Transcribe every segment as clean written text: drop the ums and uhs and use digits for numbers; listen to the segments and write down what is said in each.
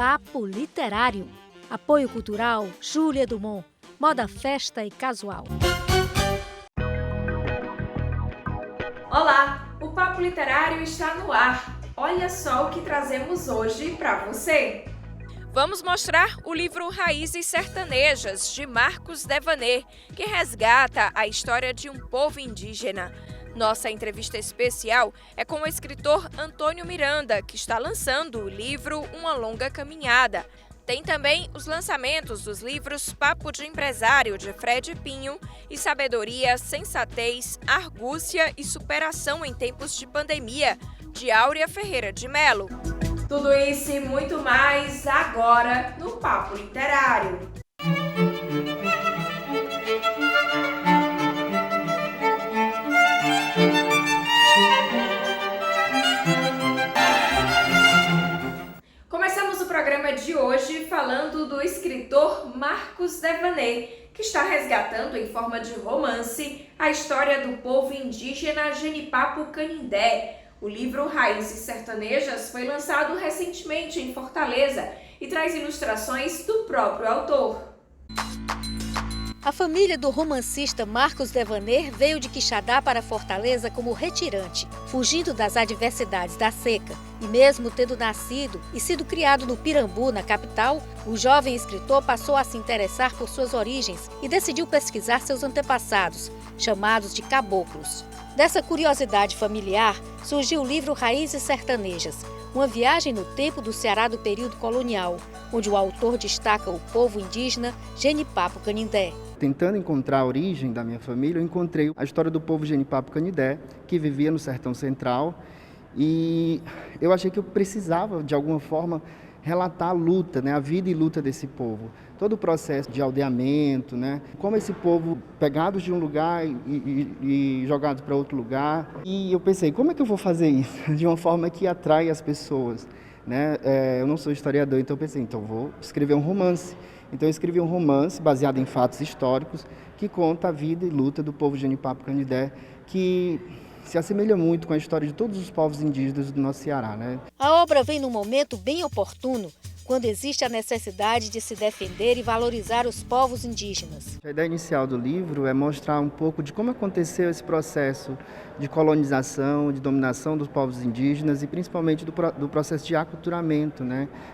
Papo Literário. Apoio cultural Júlia Dumont. Moda, festa e casual. Olá, o Papo Literário está no ar. Olha só o que trazemos hoje para você. Vamos mostrar o livro Raízes Sertanejas, de Marcos Devaney, que resgata a história de um povo indígena. Nossa entrevista especial é com o escritor Antônio Miranda, que está lançando o livro Uma Longa Caminhada. Tem também os lançamentos dos livros Papo de Empresário, de Fred Pinho, e Sabedoria, Sensatez, Argúcia e Superação em Tempos de Pandemia, de Áurea Ferreira de Melo. Tudo isso e muito mais agora no Papo Literário. Começamos o programa de hoje falando do escritor Marcos Devaney, que está resgatando em forma de romance a história do povo indígena Genipapo Canindé. O livro Raízes Sertanejas foi lançado recentemente em Fortaleza e traz ilustrações do próprio autor. A família do romancista Marcos Devaney veio de Quixadá para Fortaleza como retirante, fugindo das adversidades da seca. E mesmo tendo nascido e sido criado no Pirambu, na capital, o jovem escritor passou a se interessar por suas origens e decidiu pesquisar seus antepassados, chamados de caboclos. Dessa curiosidade familiar surgiu o livro Raízes Sertanejas, uma viagem no tempo do Ceará do período colonial, onde o autor destaca o povo indígena Genipapo Canindé. Tentando encontrar a origem da minha família, eu encontrei a história do povo Genipapo Canindé, que vivia no Sertão Central, e eu achei que eu precisava, de alguma forma, relatar a luta, a vida e luta desse povo. Todo o processo de aldeamento, como esse povo pegados de um lugar e jogados para outro lugar. E eu pensei, como é que eu vou fazer isso de uma forma que atrai as pessoas? Eu não sou historiador, então eu pensei, vou escrever um romance. Então eu escrevi um romance baseado em fatos históricos que conta a vida e luta do povo Genipapo Canindé, que se assemelha muito com a história de todos os povos indígenas do nosso Ceará. A obra vem num momento bem oportuno, quando existe a necessidade de se defender e valorizar os povos indígenas. A ideia inicial do livro é mostrar um pouco de como aconteceu esse processo de colonização, de dominação dos povos indígenas e principalmente do processo de aculturamento,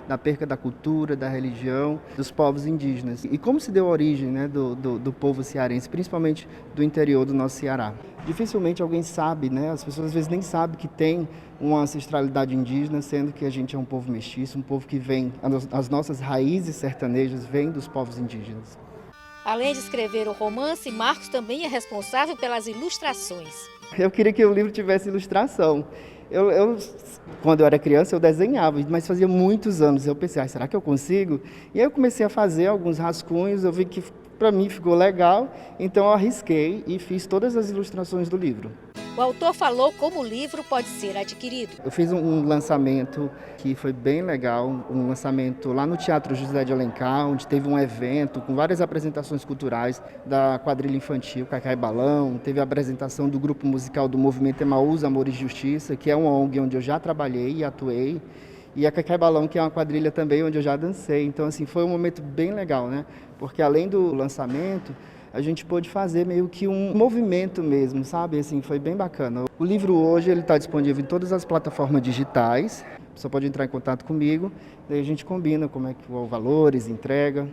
da perca da cultura, da religião dos povos indígenas. E como se deu a origem do povo cearense, principalmente do interior do nosso Ceará. Dificilmente alguém sabe, as pessoas às vezes nem sabem que tem uma ancestralidade indígena, sendo que a gente é um povo mestiço, um povo que vem, as nossas raízes sertanejas vêm dos povos indígenas. Além de escrever o romance, Marcos também é responsável pelas ilustrações. Eu queria que o livro tivesse ilustração. Quando eu era criança, eu desenhava, mas fazia muitos anos. Eu pensei, será que eu consigo? E aí eu comecei a fazer alguns rascunhos, eu vi que para mim ficou legal, então eu arrisquei e fiz todas as ilustrações do livro. O autor falou como o livro pode ser adquirido. Eu fiz um lançamento que foi bem legal, um lançamento lá no Teatro José de Alencar, onde teve um evento com várias apresentações culturais da quadrilha infantil Cacai Balão, teve a apresentação do grupo musical do Movimento Emaús, Amor e Justiça, que é uma ONG onde eu já trabalhei e atuei, e a Cacai Balão, que é uma quadrilha também onde eu já dancei. Então, foi um momento bem legal, porque além do lançamento, a gente pôde fazer meio que um movimento mesmo, sabe? Foi bem bacana. O livro hoje está disponível em todas as plataformas digitais. Você pode entrar em contato comigo, daí a gente combina como é que os valores, entrega.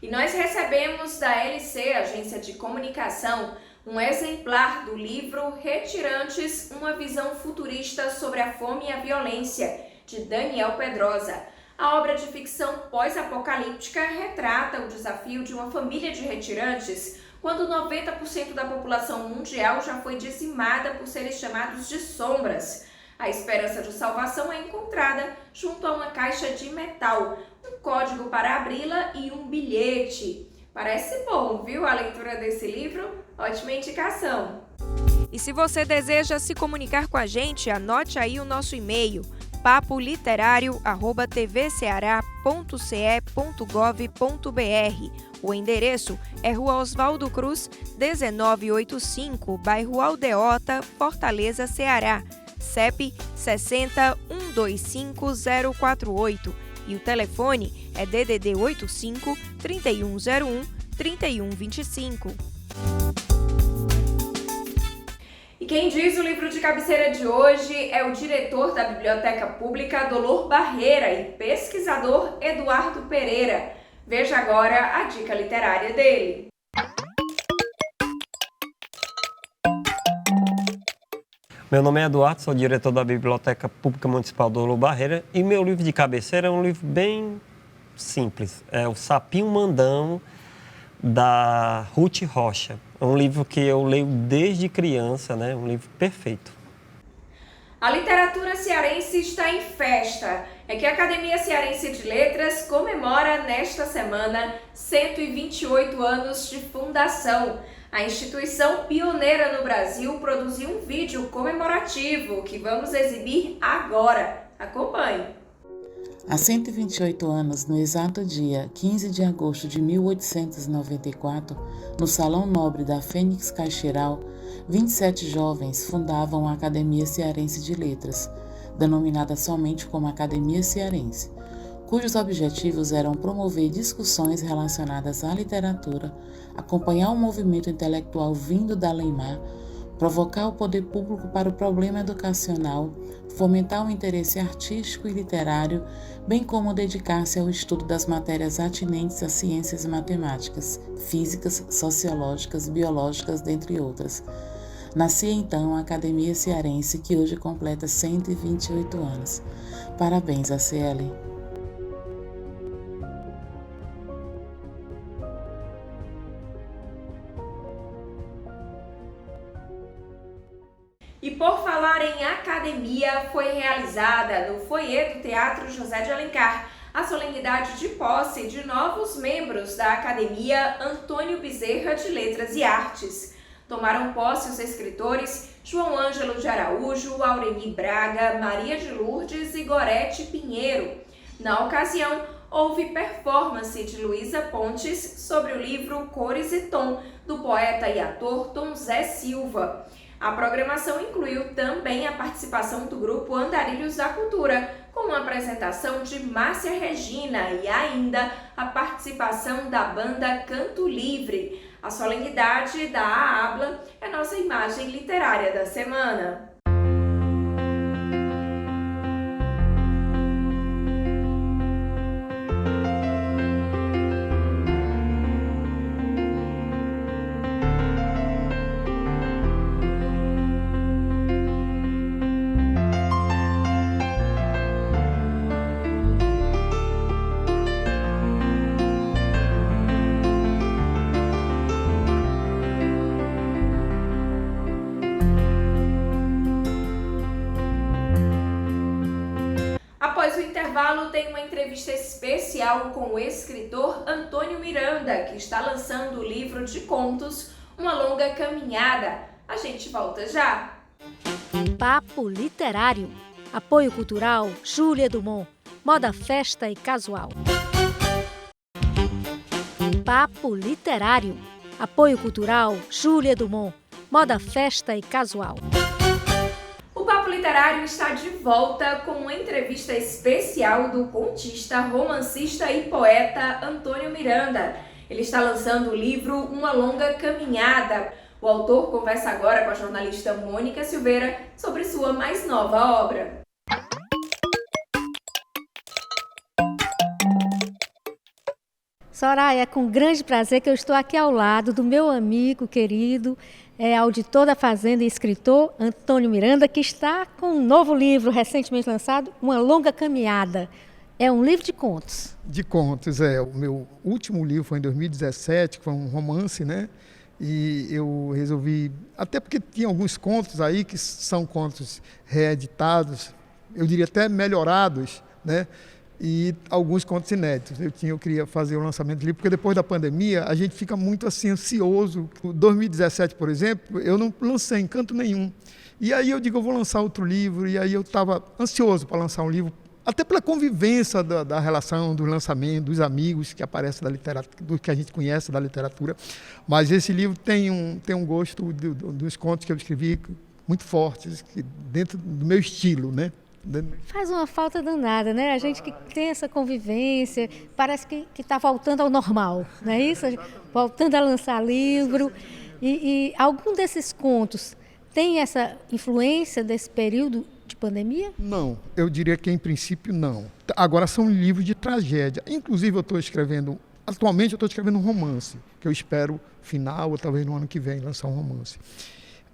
E nós recebemos da LC, Agência de Comunicação, um exemplar do livro Retirantes, uma visão futurista sobre a fome e a violência, de Daniel Pedrosa. A obra de ficção pós-apocalíptica retrata o desafio de uma família de retirantes quando 90% da população mundial já foi dizimada por seres chamados de sombras. A esperança de salvação é encontrada junto a uma caixa de metal, um código para abri-la e um bilhete. Parece bom, viu, a leitura desse livro? Ótima indicação! E se você deseja se comunicar com a gente, anote aí o nosso e-mail, papoliterário@tvceara.ce.gov.br O endereço é Rua Oswaldo Cruz, 1985, bairro Aldeota, Fortaleza, Ceará. CEP 60-125-048 e o telefone é DDD 85 3101 3125. E quem diz o livro de cabeceira de hoje é o diretor da Biblioteca Pública, Dolor Barreira, e pesquisador Eduardo Pereira. Veja agora a dica literária dele. Meu nome é Eduardo, sou diretor da Biblioteca Pública Municipal Dolor Barreira e meu livro de cabeceira é um livro bem simples. É o Sapinho Mandão, da Ruth Rocha. É um livro que eu leio desde criança, né? Um livro perfeito. A literatura cearense está em festa. É que a Academia Cearense de Letras comemora nesta semana 128 anos de fundação. A instituição pioneira no Brasil produziu um vídeo comemorativo que vamos exibir agora. Acompanhe! Há 128 anos, no exato dia 15 de agosto de 1894, no Salão Nobre da Fênix Caixeiral, 27 jovens fundavam a Academia Cearense de Letras, denominada somente como Academia Cearense, cujos objetivos eram promover discussões relacionadas à literatura, acompanhar o movimento intelectual vindo da além-mar, provocar o poder público para o problema educacional, fomentar o interesse artístico e literário, bem como dedicar-se ao estudo das matérias atinentes às ciências matemáticas, físicas, sociológicas, biológicas, dentre outras. Nascia então a Academia Cearense, que hoje completa 128 anos. Parabéns, ACL! E por falar em academia, foi realizada no foyer do Teatro José de Alencar a solenidade de posse de novos membros da Academia Antônio Bezerra de Letras e Artes. Tomaram posse os escritores João Ângelo de Araújo, Aureni Braga, Maria de Lourdes e Gorete Pinheiro. Na ocasião, houve performance de Luísa Pontes sobre o livro Cores e Tom, do poeta e ator Tom Zé Silva. A programação incluiu também a participação do grupo Andarilhos da Cultura, com uma apresentação de Márcia Regina e ainda a participação da banda Canto Livre. A solenidade da AABLA é nossa imagem literária da semana. Após o intervalo, tem uma entrevista especial com o escritor Antônio Miranda, que está lançando o livro de contos Uma Longa Caminhada. A gente volta já! Papo Literário. Apoio Cultural Júlia Dumont. Moda, festa e casual. Papo Literário. Apoio Cultural Júlia Dumont. Moda, festa e casual. O Papo Literário está de volta com uma entrevista especial do contista, romancista e poeta Antônio Miranda. Ele está lançando o livro Uma Longa Caminhada. O autor conversa agora com a jornalista Mônica Silveira sobre sua mais nova obra. Soraya, é com grande prazer que eu estou aqui ao lado do meu amigo querido, auditor da Fazenda e escritor Antônio Miranda, que está com um novo livro recentemente lançado, Uma Longa Caminhada. É um livro de contos. De contos, é. O meu último livro foi em 2017, que foi um romance, né? E eu resolvi, até porque tinha alguns contos aí que são contos reeditados, eu diria até melhorados, né? E alguns contos inéditos. Eu queria fazer o lançamento do livro, porque depois da pandemia a gente fica muito assim ansioso. Em 2017, por exemplo, eu não lancei em canto nenhum. E aí eu digo, eu vou lançar outro livro, e aí eu estava ansioso para lançar um livro, até pela convivência da relação, do lançamento, dos amigos que aparecem da literatura, do que a gente conhece da literatura. Mas esse livro tem um gosto dos contos que eu escrevi muito fortes, dentro do meu estilo, né? Faz uma falta danada, né? A gente que tem essa convivência, parece que está voltando ao normal, não é isso? Voltando a lançar livro. E algum desses contos tem essa influência desse período de pandemia? Não, eu diria que em princípio não. Agora são livros de tragédia. Inclusive atualmente eu estou escrevendo um romance, que eu espero final ou talvez no ano que vem lançar um romance.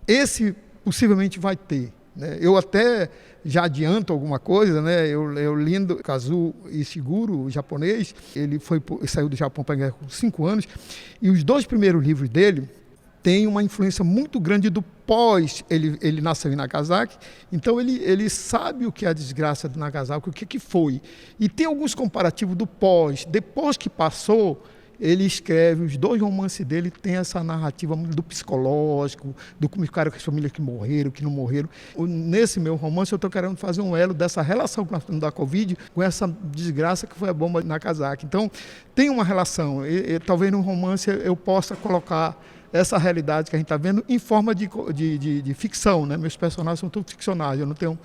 Esse possivelmente vai ter, né? Eu até já adianto alguma coisa, né? Eu lendo Kazuo Ishiguro, o japonês, ele saiu do Japão para a guerra com 5 anos, e os 2 primeiros livros dele têm uma influência muito grande do pós. Ele nasceu em Nagasaki, então ele sabe o que é a desgraça de Nagasaki, o que foi. E tem alguns comparativos do pós. Depois que passou, ele escreve, os 2 romances dele têm essa narrativa do psicológico, do como ficaram com as famílias que morreram, que não morreram. Nesse meu romance eu estou querendo fazer um elo dessa relação da Covid com essa desgraça que foi a bomba de Nagasaki. Então tem uma relação, talvez no romance eu possa colocar essa realidade que a gente está vendo em forma de ficção, né? Meus personagens são todos ficcionais. Eu não tenho,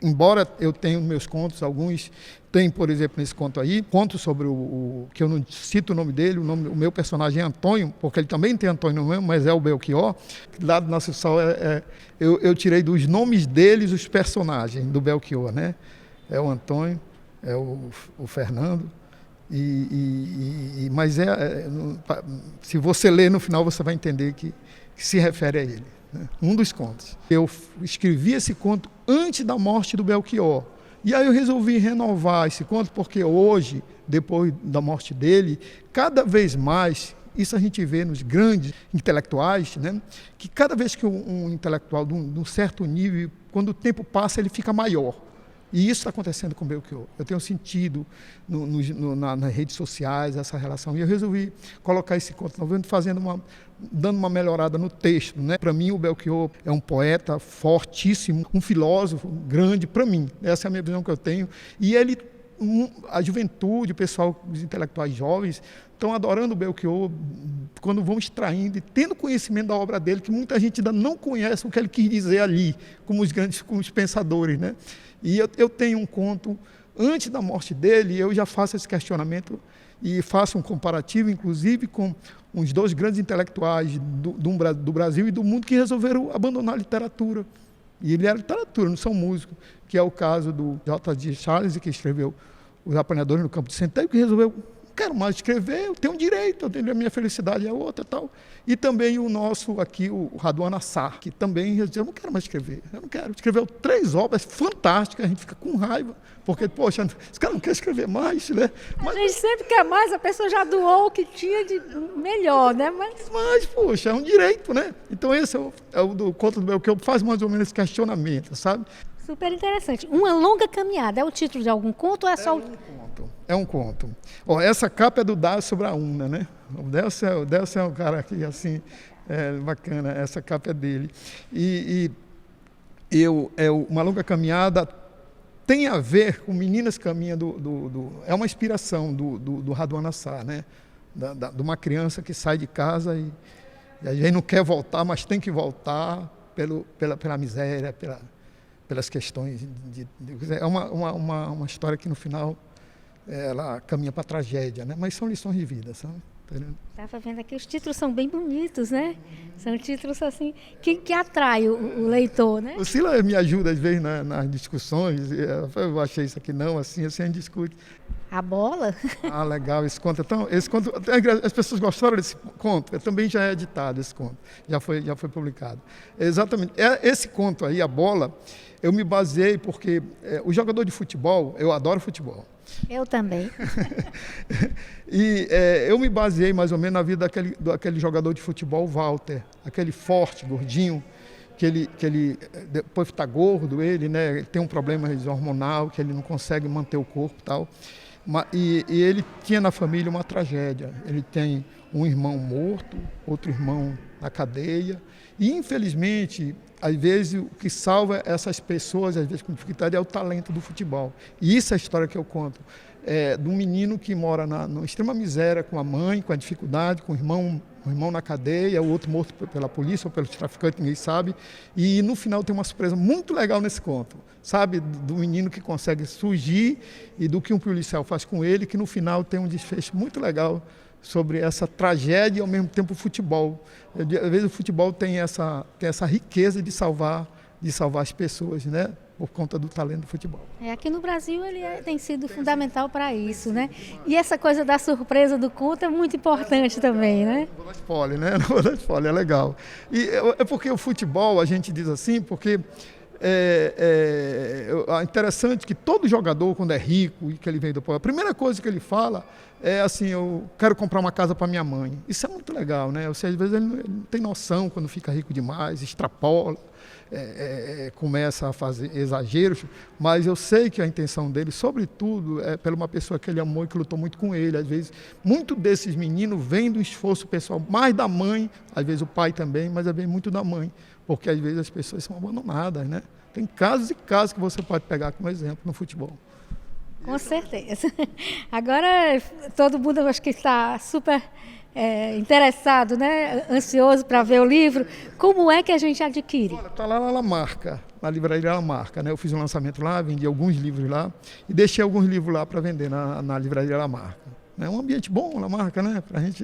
embora eu tenha meus contos, alguns tem, por exemplo, nesse conto aí, conto sobre que eu não cito o nome dele, o meu personagem é Antônio, porque ele também tem Antônio mesmo, mas é o Belchior. Lá do Nosso Sol eu tirei dos nomes deles os personagens do Belchior, né? É o Antônio, é o Fernando. Mas se você ler no final, você vai entender que se refere a ele, né? Um dos contos. Eu escrevi esse conto antes da morte do Belchior. E aí eu resolvi renovar esse conto, porque hoje, depois da morte dele, cada vez mais, isso a gente vê nos grandes intelectuais, né? Que cada vez que um intelectual de um certo nível, quando o tempo passa, ele fica maior. E isso está acontecendo com o Belchior. Eu tenho sentido nas redes sociais essa relação. E eu resolvi colocar esse conto novo, dando uma melhorada no texto, né? Para mim, o Belchior é um poeta fortíssimo, um filósofo grande, para mim. Essa é a minha visão que eu tenho. E a juventude, o pessoal, os intelectuais jovens, estão adorando o Belchior quando vão extraindo e tendo conhecimento da obra dele, que muita gente ainda não conhece o que ele quis dizer ali, como os pensadores, né? E eu tenho um conto, antes da morte dele, eu já faço esse questionamento e faço um comparativo, inclusive, com uns 2 grandes intelectuais do Brasil e do mundo que resolveram abandonar a literatura. E ele era literatura, não são músicos, que é o caso do J.G. Charles, que escreveu Os Apanhadores no Campo de Centeio, que resolveu, não quero mais escrever, eu tenho um direito, a minha felicidade é outra e tal. E também o nosso aqui, o Raduan Assar, que também resolveu, eu não quero mais escrever, eu não quero. Escreveu 3 obras fantásticas, a gente fica com raiva, porque, poxa, esse cara não quer escrever mais, né? A gente sempre quer mais, a pessoa já doou o que tinha de melhor, né? Mas, poxa, é um direito, né? Então esse é o do conto do Belchior, que faz mais ou menos esse questionamento, sabe? Super interessante. Uma longa caminhada, é o título de algum conto ou é só... É um conto. Essa capa é do Dario Sobraúna, né? O Delcio é um cara que, assim, bacana, essa capa é dele. Uma longa caminhada tem a ver com Meninas Caminham é uma inspiração do Raduan Assar, né? De uma criança que sai de casa e a gente não quer voltar, mas tem que voltar pela miséria, pelas questões. É uma história que, no final, ela caminha para a tragédia, né? Mas são lições de vida, sabe? Estava vendo aqui, os títulos são bem bonitos, né? São títulos assim que atraem o leitor, né? O Sila me ajuda às vezes nas discussões. Eu achei isso aqui não, assim a gente discute. A bola? Ah, legal esse conto. Então, esse conto, as pessoas gostaram desse conto. Também já é editado esse conto, já foi publicado. Exatamente. Esse conto aí, A Bola, eu me baseei porque o jogador de futebol, eu adoro futebol. Eu também. E eu me baseei mais ou menos na vida daquele jogador de futebol, Walter, aquele forte, gordinho, que ele depois está gordo, né? Ele tem um problema hormonal, que ele não consegue manter o corpo e tal. E ele tinha na família uma tragédia. Ele tem um irmão morto, outro irmão na cadeia. E, infelizmente, às vezes, o que salva essas pessoas, às vezes com dificuldade, é o talento do futebol. E isso é a história que eu conto. De um menino que mora na extrema miséria com a mãe, com a dificuldade, com o irmão na cadeia, o outro morto pela polícia ou pelos traficantes, ninguém sabe. E no final tem uma surpresa muito legal nesse conto, sabe? Do menino que consegue surgir e do que um policial faz com ele, que no final tem um desfecho muito legal sobre essa tragédia e ao mesmo tempo o futebol. Às vezes o futebol tem essa riqueza de salvar as pessoas, né? Por conta do talento do futebol. Aqui no Brasil ele tem sido fundamental para isso, né? E essa coisa da surpresa do conto é muito importante também, né? Não vou dar spoiler, né? Não vou dar spoiler, é legal. E é porque o futebol, a gente diz assim, porque é interessante que todo jogador, quando é rico e que ele vem do povo, a primeira coisa que ele fala é assim, eu quero comprar uma casa para minha mãe. Isso é muito legal, né? Ou seja, às vezes ele não tem noção quando fica rico demais, extrapola. Começa a fazer exageros, mas eu sei que a intenção dele, sobretudo, é pela uma pessoa que ele amou e que lutou muito com ele. Às vezes, muito desses meninos vêm do esforço pessoal, mais da mãe, às vezes o pai também, mas vem muito da mãe, porque às vezes as pessoas são abandonadas, né? Tem casos e casos que você pode pegar como exemplo no futebol. Com certeza. Agora, todo mundo acho que está super interessado, né? Ansioso para ver o livro. Como é que a gente adquire? Está lá na Lamarca, na livraria Lamarca, né? Eu fiz um lançamento lá, vendi alguns livros lá e deixei alguns livros lá para vender na livraria Lamarca. É um ambiente bom, Lamarca, né? Pra gente.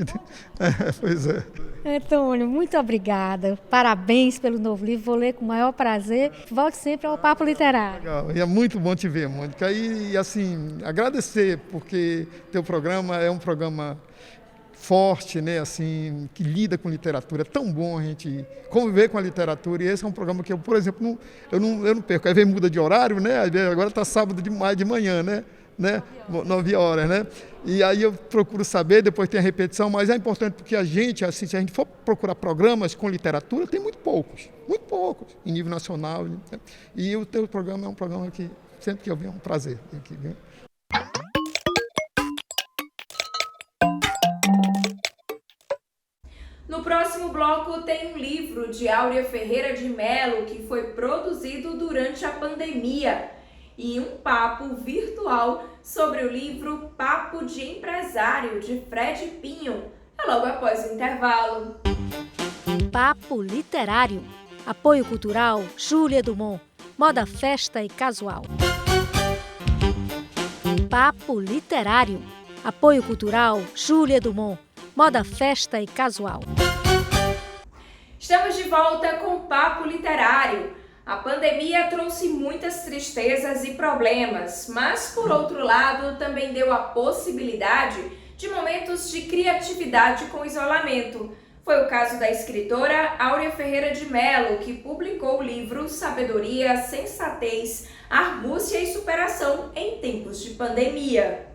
Pois é. Antônio, muito obrigada. Parabéns pelo novo livro. Vou ler com o maior prazer. Volte sempre ao Papo Literário. Legal. E é muito bom te ver, Mônica. E assim, agradecer, porque teu programa é um programa forte, né, assim, que lida com literatura. É tão bom a gente conviver com a literatura, e esse é um programa que eu, por exemplo, eu não perco. Às vezes muda de horário, né? Agora está sábado de manhã, né? 9 horas, né? E aí eu procuro saber, depois tem a repetição, mas é importante porque a gente, assim, se a gente for procurar programas com literatura, tem muito poucos, em nível nacional, né? E o teu programa é um programa que sempre que eu venho é um prazer aqui, viu? No próximo bloco tem um livro de Áurea Ferreira de Mello que foi produzido durante a pandemia e um papo virtual sobre o livro Papo de Empresário de Fred Pinho. É logo após o intervalo. Papo Literário. Apoio cultural Júlia Dumont. Moda, festa e casual. Papo Literário. Apoio cultural Júlia Dumont. Moda, festa e casual. Estamos de volta com o Papo Literário. A pandemia trouxe muitas tristezas e problemas, mas, por outro lado, também deu a possibilidade de momentos de criatividade com isolamento. Foi o caso da escritora Áurea Ferreira de Mello, que publicou o livro Sabedoria, Sensatez, Argúcia e Superação em Tempos de Pandemia.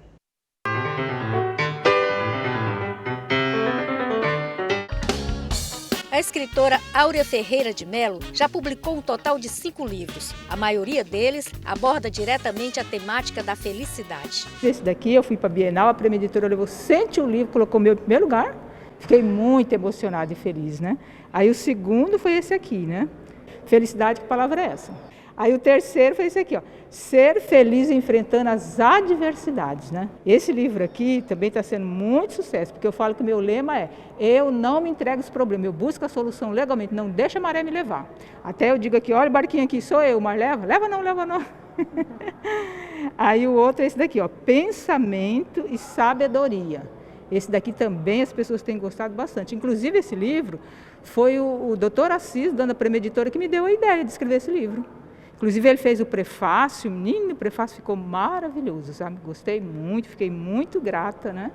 A escritora Áurea Ferreira de Mello já publicou um total de 5 livros. A maioria deles aborda diretamente a temática da felicidade. Esse daqui eu fui para a Bienal, a Prêmio Editora levou 101 livros, colocou meu em primeiro lugar. Fiquei muito emocionada e feliz, né? Aí o segundo foi esse aqui, né? Felicidade, que palavra é essa? Aí o terceiro foi esse aqui, ó. Ser feliz enfrentando as adversidades, né? Esse livro aqui também está sendo muito sucesso, porque eu falo que o meu lema é: eu não me entrego os problemas, eu busco a solução legalmente, não deixa a maré me levar. Até eu digo aqui, olha o barquinho aqui, sou eu, mas leva? Leva não. Aí o outro é esse daqui, ó. Pensamento e sabedoria. Esse daqui também as pessoas têm gostado bastante. Inclusive esse livro foi o Dr. Assis, dona Prêmio Editora, que me deu a ideia de escrever esse livro. Inclusive ele fez o prefácio, menino, o prefácio ficou maravilhoso, sabe? Gostei muito, fiquei muito grata, né?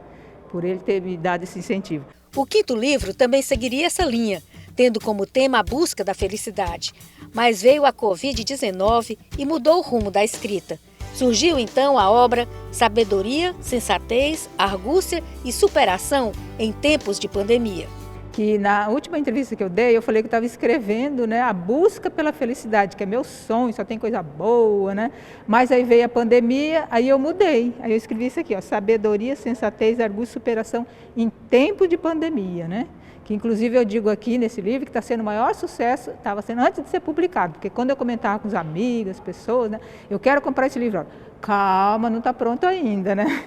Por ele ter me dado esse incentivo. O 5º livro também seguiria essa linha, tendo como tema a busca da felicidade. Mas veio a Covid-19 e mudou o rumo da escrita. Surgiu então a obra Sabedoria, Sensatez, Argúcia e Superação em Tempos de Pandemia. que na última entrevista que eu dei, eu falei que eu estava escrevendo, né, a busca pela felicidade, que é meu sonho, só tem coisa boa, né? Mas aí veio a pandemia, aí eu mudei. Aí eu escrevi isso aqui, ó, sabedoria, sensatez, arguto, superação em tempo de pandemia, né? Que inclusive eu digo aqui nesse livro que está sendo o maior sucesso, estava sendo antes de ser publicado, porque quando eu comentava com os amigos, as pessoas, né, eu quero comprar esse livro, ó, calma, não está pronto ainda, né?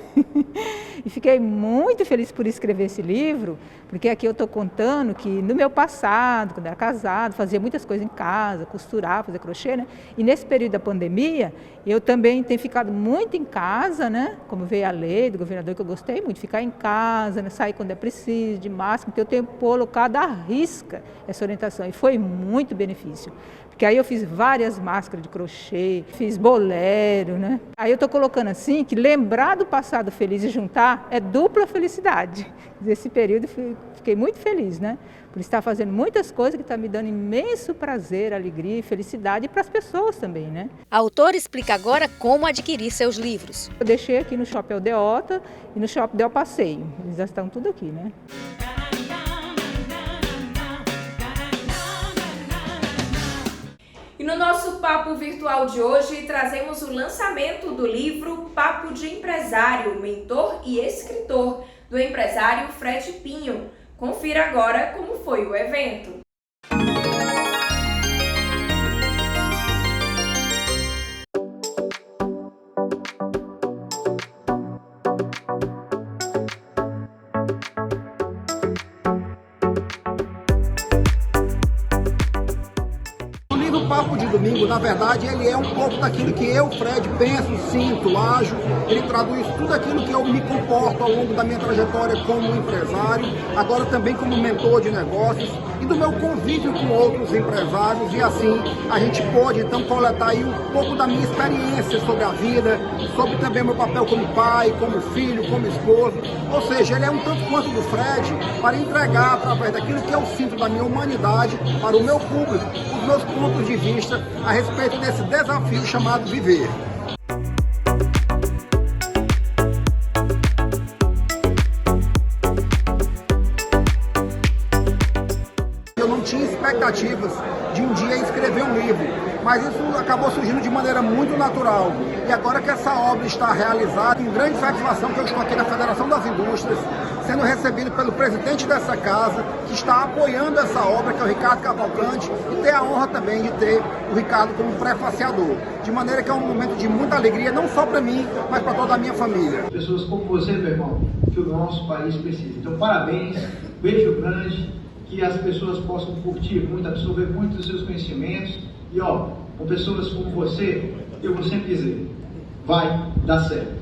E fiquei muito feliz por escrever esse livro, porque aqui eu estou contando que no meu passado, quando eu era casado, fazia muitas coisas em casa, costurar, fazer crochê, né? E nesse período da pandemia, eu também tenho ficado muito em casa, né? Como veio a lei do governador, que eu gostei muito, ficar em casa, né? Sair quando é preciso, de máscara, então eu tenho colocado à risca essa orientação e foi muito benefício. Porque aí eu fiz várias máscaras de crochê, fiz bolero, né? Aí eu estou colocando assim, que lembrar do passado feliz e juntar é dupla felicidade. Nesse período fiquei muito feliz, né? Por estar fazendo muitas coisas que estão me dando imenso prazer, alegria e felicidade para as pessoas também, né? A autora explica agora como adquirir seus livros. Eu deixei aqui no Shopping Aldeota e no Shopping Del Passeio. Eles já estão tudo aqui, né? E no nosso papo virtual de hoje, trazemos o lançamento do livro Papo de Empresário, Mentor e Escritor, do empresário Fred Pinho. Confira agora como foi o evento. Papo de Domingo, na verdade, ele é um pouco daquilo que eu, Fred, penso, sinto, ajo. Ele traduz tudo aquilo que eu me comporto ao longo da minha trajetória como empresário, agora também como mentor de negócios e do meu convívio com outros empresários. E assim, a gente pode, então, coletar aí um pouco da minha experiência sobre a vida, sobre também o meu papel como pai, como filho, como esposo. Ou seja, ele é um tanto quanto do Fred para entregar, através daquilo que eu sinto da minha humanidade, para o meu público, os meus pontos de vista a respeito desse desafio chamado viver. Eu não tinha expectativas de um dia escrever um livro, mas isso acabou surgindo de maneira muito natural. E agora que essa obra está realizada, em grande satisfação que eu estou aqui na Federação das Indústrias, sendo recebido pelo presidente dessa casa, que está apoiando essa obra, que é o Ricardo Cavalcante, e ter a honra também de ter o Ricardo como prefaciador. De maneira que é um momento de muita alegria, não só para mim, mas para toda a minha família. Pessoas como você, meu irmão, que o nosso país precisa. Então, parabéns, beijo grande, que as pessoas possam curtir muito, absorver muito dos seus conhecimentos. E, ó, com pessoas como você, eu vou sempre dizer, vai dar certo.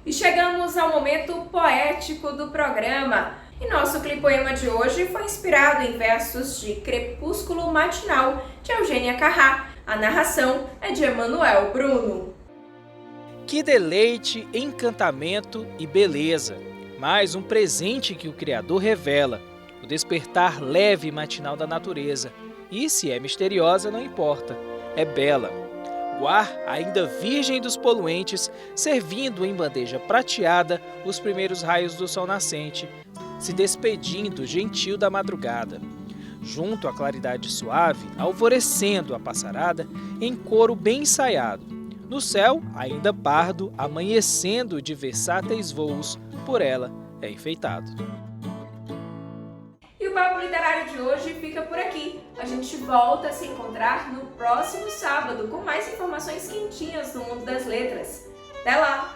E chegamos ao momento poético do programa. E nosso clipoema de hoje foi inspirado em versos de Crepúsculo Matinal, de Eugênia Carrá. A narração é de Emanuel Bruno. Que deleite, encantamento e beleza! Mais um presente que o Criador revela, o despertar leve e matinal da natureza. E se é misteriosa, não importa, é bela. O ar, ainda virgem dos poluentes, servindo em bandeja prateada os primeiros raios do sol nascente, se despedindo gentil da madrugada. Junto à claridade suave, alvorecendo a passarada, em coro bem ensaiado. No céu, ainda pardo, amanhecendo de versáteis voos, por ela é enfeitado. E o Papo Literário de hoje fica por aqui. A gente volta a se encontrar no próximo sábado com mais informações quentinhas do mundo das letras. Até lá!